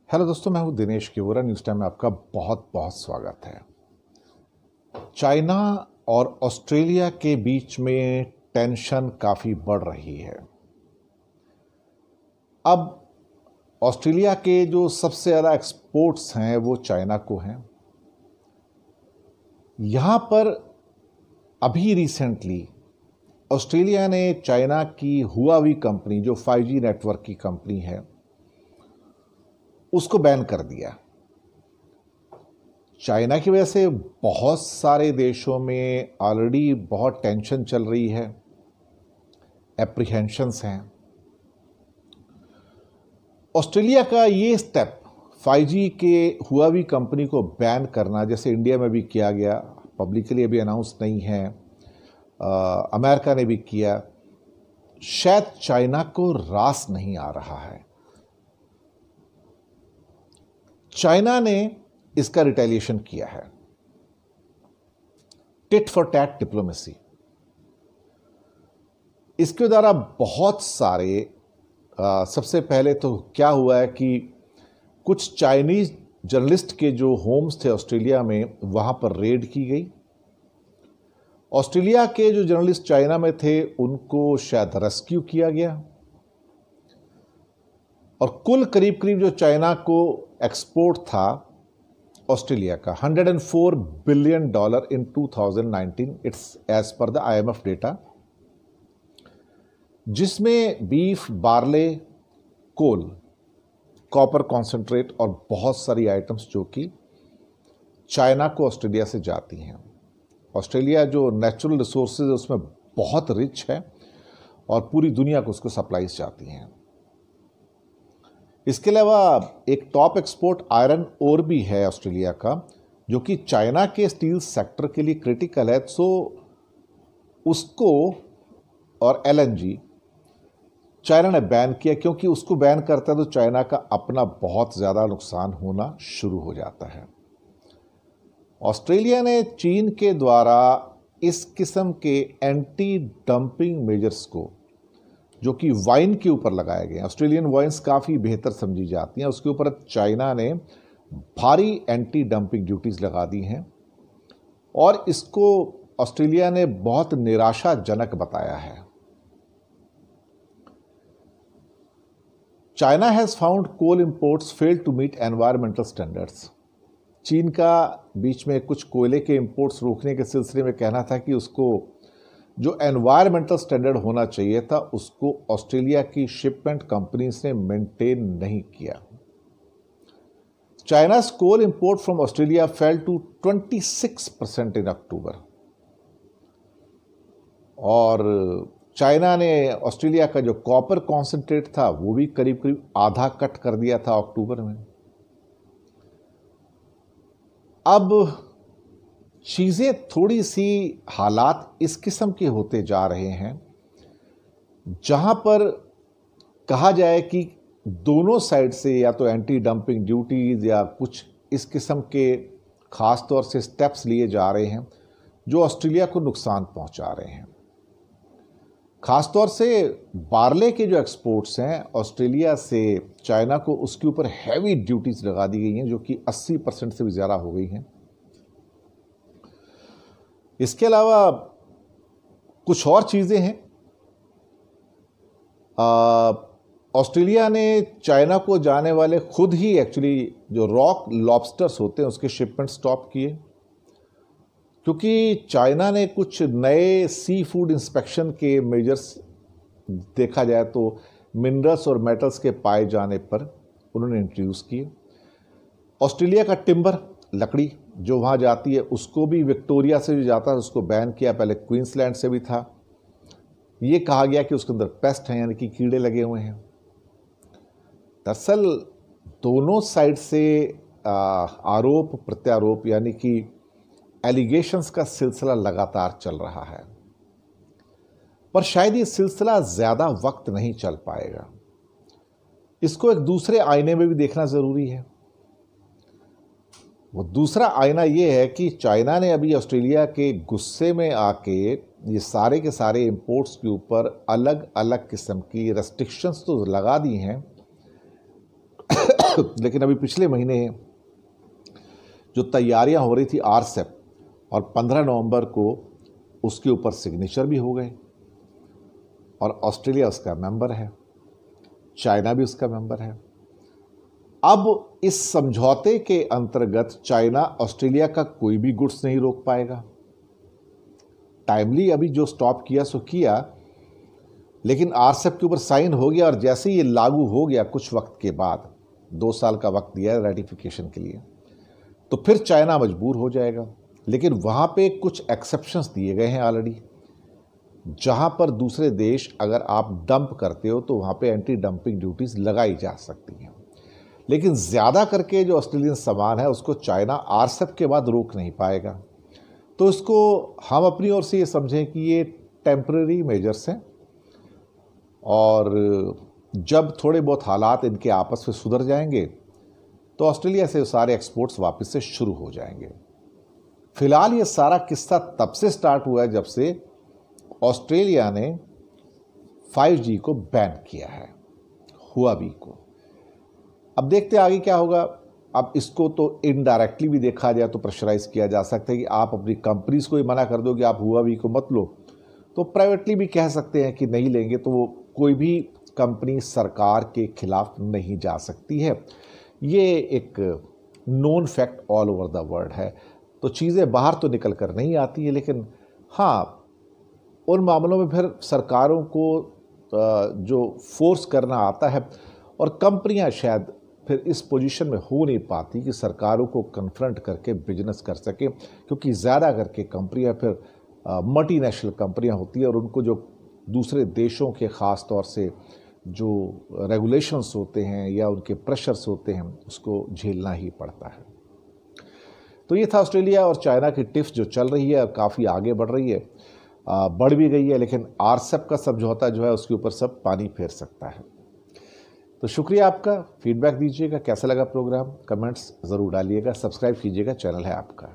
Hello दोस्तों, मैं हूं दिनेश केवरा। न्यूज़ टाइम में आपका बहुत बहुत स्वागत है। चाइना और ऑस्ट्रेलिया के बीच में टेंशन काफ़ी बढ़ रही है। अब ऑस्ट्रेलिया के जो सबसे ज़्यादा एक्सपोर्ट्स हैं वो चाइना को हैं। यहाँ पर अभी रिसेंटली ऑस्ट्रेलिया ने चाइना की हुआवी कंपनी, जो 5G नेटवर्क की कंपनी है, उसको बैन कर दिया। चाइना की वजह से बहुत सारे देशों में ऑलरेडी बहुत टेंशन चल रही है, एप्रीहेंशंस हैं। ऑस्ट्रेलिया का ये स्टेप 5G के हुआवी कंपनी को बैन करना, जैसे इंडिया में भी किया गया, पब्लिकली अभी अनाउंस नहीं है, अमेरिका ने भी किया, शायद चाइना को रास नहीं आ रहा है। चाइना ने इसका रिटेलिएशन किया है, टिट फॉर टैट डिप्लोमेसी। इसके द्वारा बहुत सारे सबसे पहले तो क्या हुआ है कि कुछ चाइनीज जर्नलिस्ट के जो होम्स थे ऑस्ट्रेलिया में, वहां पर रेड की गई। ऑस्ट्रेलिया के जो जर्नलिस्ट चाइना में थे उनको शायद रेस्क्यू किया गया, और कुल करीब करीब जो चाइना को एक्सपोर्ट था ऑस्ट्रेलिया का $104 billion in 2019, it's as per the IMF data, जिसमें beef, barley, coal, copper concentrate और बहुत सारी आइटम्स जो कि चाइना को ऑस्ट्रेलिया से जाती हैं। ऑस्ट्रेलिया जो नेचुरल रिसोर्सेज उसमें बहुत रिच है और पूरी दुनिया को उसको सप्लाईज जाती हैं। इसके अलावा एक टॉप एक्सपोर्ट आयरन ओर भी है ऑस्ट्रेलिया का, जो कि चाइना के स्टील सेक्टर के लिए क्रिटिकल है। सो उसको और LNG चाइना ने बैन किया, क्योंकि उसको बैन करता है तो चाइना का अपना बहुत ज़्यादा नुकसान होना शुरू हो जाता है। ऑस्ट्रेलिया ने चीन के द्वारा इस किस्म के एंटी डंपिंग मेजर्स को, जो कि वाइन के ऊपर लगाए गए हैं, ऑस्ट्रेलियन वाइन्स काफ़ी बेहतर समझी जाती हैं, उसके ऊपर चाइना ने भारी एंटी डंपिंग ड्यूटीज़ लगा दी हैं, और इसको ऑस्ट्रेलिया ने बहुत निराशाजनक बताया है। China has found coal imports fail to meet environmental standards. चीन का बीच में कुछ कोयले के इंपोर्ट्स रोकने के सिलसिले में कहना था कि उसको जो एनवायरमेंटल स्टैंडर्ड होना चाहिए था उसको ऑस्ट्रेलिया की शिपमेंट कंपनीज ने मेंटेन नहीं किया। चाइना's coal import from Australia fell to 26% इन अक्टूबर, और चाइना ने ऑस्ट्रेलिया का जो कॉपर कॉन्सेंट्रेट था वो भी करीब करीब आधा कट कर दिया था अक्टूबर में। अब चीज़ें थोड़ी सी हालात इस किस्म के होते जा रहे हैं जहां पर कहा जाए कि दोनों साइड से या तो एंटी डंपिंग ड्यूटीज या कुछ इस किस्म के ख़ास तौर से स्टेप्स लिए जा रहे हैं जो ऑस्ट्रेलिया को नुकसान पहुंचा रहे हैं। ख़ास तौर से बार्ले के जो एक्सपोर्ट्स हैं ऑस्ट्रेलिया से चाइना को, उसके ऊपर हैवी ड्यूटीज लगा दी गई हैं, जो कि 80% से भी ज़्यादा हो गई हैं। इसके अलावा कुछ और चीज़ें हैं। ऑस्ट्रेलिया ने चाइना को जाने वाले खुद ही एक्चुअली जो रॉक लॉबस्टर्स होते हैं उसके शिपमेंट स्टॉप किए, क्योंकि चाइना ने कुछ नए सी फूड इंस्पेक्शन के मेजर्स, देखा जाए तो मिनरल्स और मेटल्स के पाए जाने पर उन्होंने इंट्रोड्यूस किए। ऑस्ट्रेलिया का टिम्बर, लकड़ी जो वहाँ जाती है, उसको भी विक्टोरिया से जो जाता है उसको बैन किया। पहले क्वींसलैंड से भी था। ये कहा गया कि उसके अंदर पेस्ट हैं, यानी कि कीड़े लगे हुए हैं। दरअसल दोनों साइड से आरोप प्रत्यारोप, यानी कि एलिगेशंस का सिलसिला लगातार चल रहा है, पर शायद ये सिलसिला ज़्यादा वक्त नहीं चल पाएगा। इसको एक दूसरे आईने में भी देखना ज़रूरी है। वो दूसरा आईना ये है कि चाइना ने अभी ऑस्ट्रेलिया के गुस्से में आके ये सारे के सारे इंपोर्ट्स के ऊपर अलग अलग किस्म की रेस्ट्रिक्शंस तो लगा दी हैं, लेकिन अभी पिछले महीने जो तैयारियां हो रही थी आरसेप, और 15 नवंबर को उसके ऊपर सिग्नेचर भी हो गए, और ऑस्ट्रेलिया उसका मेंबर है, चाइना भी उसका मेंबर है। अब इस समझौते के अंतर्गत चाइना ऑस्ट्रेलिया का कोई भी गुड्स नहीं रोक पाएगा। टाइमली अभी जो स्टॉप किया सो किया, लेकिन आरसेप के ऊपर साइन हो गया, और जैसे ये लागू हो गया कुछ वक्त के बाद, 2 साल का वक्त दिया है रेटिफिकेशन के लिए, तो फिर चाइना मजबूर हो जाएगा। लेकिन वहाँ पे कुछ एक्सेप्शंस दिए गए हैं ऑलरेडी, जहाँ पर दूसरे देश अगर आप डंप करते हो तो वहाँ पे एंटी डंपिंग ड्यूटीज़ लगाई जा सकती हैं। लेकिन ज़्यादा करके जो ऑस्ट्रेलियन सामान है उसको चाइना आरसेप के बाद रोक नहीं पाएगा। तो इसको हम अपनी ओर से ये समझें कि ये टेम्पररी मेजर्स हैं, और जब थोड़े बहुत हालात इनके आपस में सुधर जाएंगे तो ऑस्ट्रेलिया से सारे एक्सपोर्ट्स वापस से शुरू हो जाएंगे। फिलहाल ये सारा किस्सा तब से स्टार्ट हुआ है जब से ऑस्ट्रेलिया ने 5G को बैन किया है, हुआवी को। अब देखते आगे क्या होगा। अब इसको तो इनडायरेक्टली भी देखा जाए तो प्रेशराइज किया जा सकता है कि आप अपनी कंपनीज को ही मना कर दो कि आप हुआवी को मत लो, तो प्राइवेटली भी कह सकते हैं कि नहीं लेंगे, तो वो कोई भी कंपनी सरकार के खिलाफ नहीं जा सकती है। ये एक known fact all over the world है। तो चीज़ें बाहर तो निकल कर नहीं आती है, लेकिन हाँ, उन मामलों में फिर सरकारों को जो फोर्स करना आता है, और कंपनियां शायद फिर इस पोजीशन में हो नहीं पाती कि सरकारों को कन्फ्रंट करके बिजनेस कर सके, क्योंकि ज़्यादा करके कंपनियां फिर मल्टीनेशनल कंपनियां होती है, और उनको जो दूसरे देशों के ख़ास तौर से जो रेगुलेशंस होते हैं या उनके प्रेशर्स होते हैं उसको झेलना ही पड़ता है। तो ये था ऑस्ट्रेलिया और चाइना की टिप्स जो चल रही है और काफ़ी आगे बढ़ रही है, बढ़ भी गई है, लेकिन आरसेप का समझौता जो है उसके ऊपर सब पानी फेर सकता है। तो शुक्रिया आपका, फीडबैक दीजिएगा, कैसा लगा प्रोग्राम, कमेंट्स ज़रूर डालिएगा, सब्सक्राइब कीजिएगा, चैनल है आपका।